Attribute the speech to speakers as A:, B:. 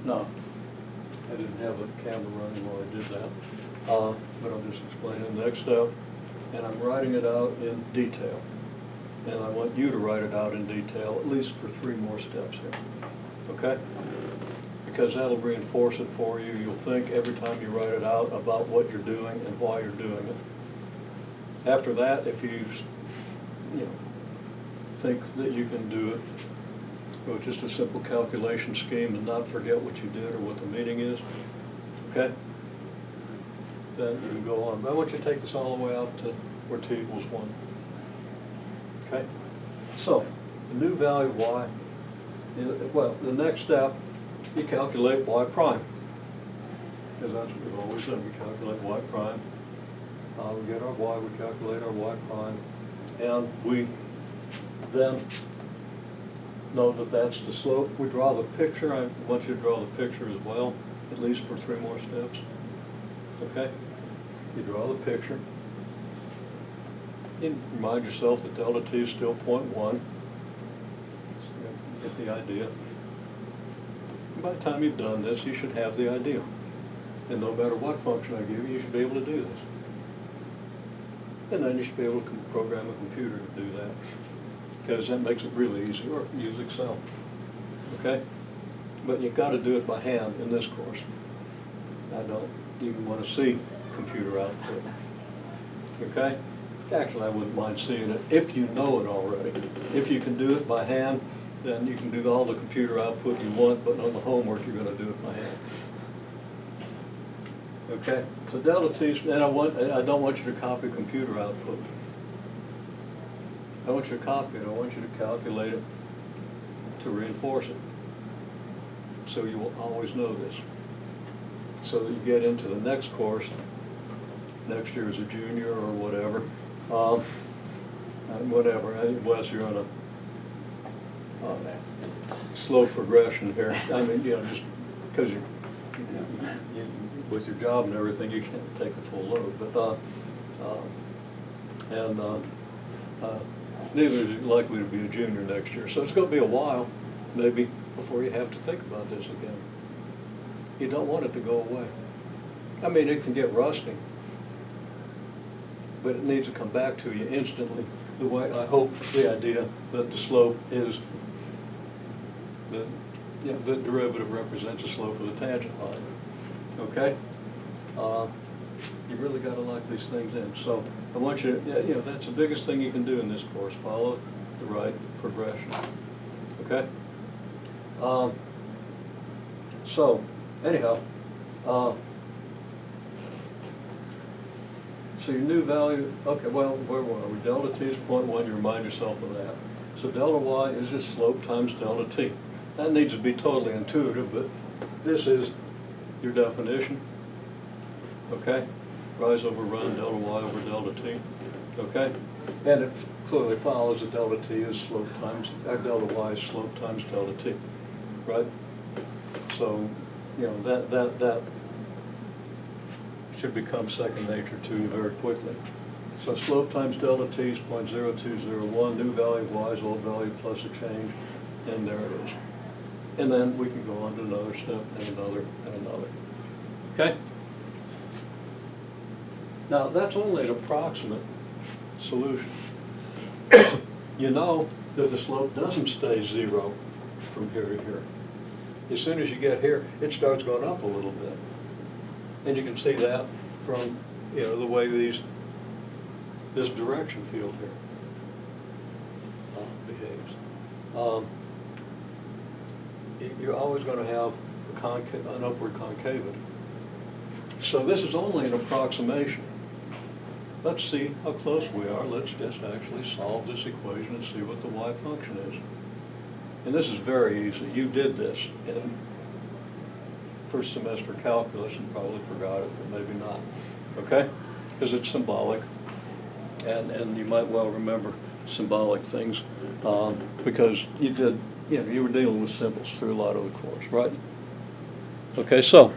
A: No, I didn't have the camera running while I did that, but I'll just explain it. Next step, and I'm writing it out in detail. And I want you to write it out in detail, at least for 3 more steps here, okay? Because that'll reinforce it for you. You'll think every time you write it out about what you're doing and why you're doing it. After that, if you think that you can do it with just a simple calculation scheme and not forget what you did or what the meaning is, okay? Then you can go on. But I want you to take this all the way out to where t equals 1. Okay? So, the new value of y, well, the next step, you calculate y prime. Because that's what we've always done. We calculate y prime. We get our y, we calculate our y prime. And we then know that that's the slope. We draw the picture. I want you to draw the picture as well, at least for 3 more steps. Okay? You draw the picture. You remind yourself that delta t is still 0.1. So get the idea. And by the time you've done this, you should have the idea. And no matter what function I give you, you should be able to do this. And then you should be able to program a computer to do that, because that makes it really easy, or use Excel. Okay? But you've got to do it by hand in this course. I don't even want to see computer output. Okay? Actually, I wouldn't mind seeing it if you know it already. If you can do it by hand, then you can do all the computer output you want, but on the homework, you're going to do it by hand. Okay? So delta t, and I don't want you to copy computer output. I want you to copy it. I want you to calculate it to reinforce it. So you will always know this. So that you get into the next course, next year as a junior or whatever, whatever. I think, Wes, you're on a slow progression here. I mean, just because you with your job and everything, you can't take the full load. But neither is likely to be a junior next year. So it's going to be a while, maybe, before you have to think about this again. You don't want it to go away. I mean, it can get rusty, but it needs to come back to you instantly. The way I hope the idea that the slope is the derivative represents the slope of the tangent line. Okay? You really got to lock these things in. So I want you to, that's the biggest thing you can do in this course. Follow the right progression. Okay? So anyhow, so your new value, okay, well, where were we? Delta t is 0.1, you remind yourself of that. So delta y is just slope times delta t. That needs to be totally intuitive, but this is your definition. Okay? Rise over run, delta y over delta t. Okay? And it clearly follows that delta t is slope times, delta y is slope times delta t. Right? So, that should become second nature to you very quickly. So slope times delta t is 0.0201, new value of y is old value plus a change, and there it is. And then we can go on to another step and another and another. Okay? Now that's only an approximate solution. You know that the slope doesn't stay 0 from here to here. As soon as you get here, it starts going up a little bit. And you can see that from the way this direction field here behaves. You're always going to have an upward concavity. So this is only an approximation. Let's see how close we are. Let's just actually solve this equation and see what the y function is. And this is very easy. You did this in first semester calculus and probably forgot it, but maybe not. Okay? Because it's symbolic. And you might well remember symbolic things because you were dealing with symbols through a lot of the course, right? Okay, so